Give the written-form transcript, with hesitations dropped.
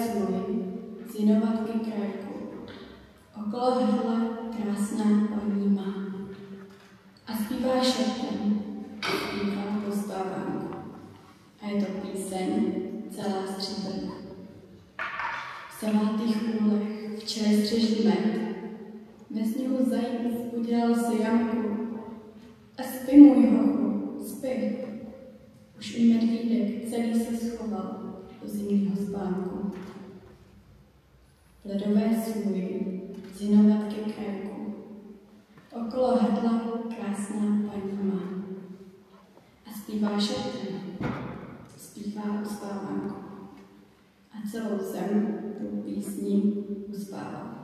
sluhy, z jinovatky krajku. Okolo hrdla krásná paní má. A zpívá šeptem, zpívá pospávánku. A je to píseň celá stříbrná. V salátých úlech včely střeží med, ve sněhu zajíc udělal si jamku. A spí, můj hochu, spí. Už i medvídek celý se schoval do zimního spánku. V ledové sluji z jinovatky krajku. Okolo hrdla krásná paní má. A zpívá šeptem, zpívá uspávanku. A celou zem tou písní uspává.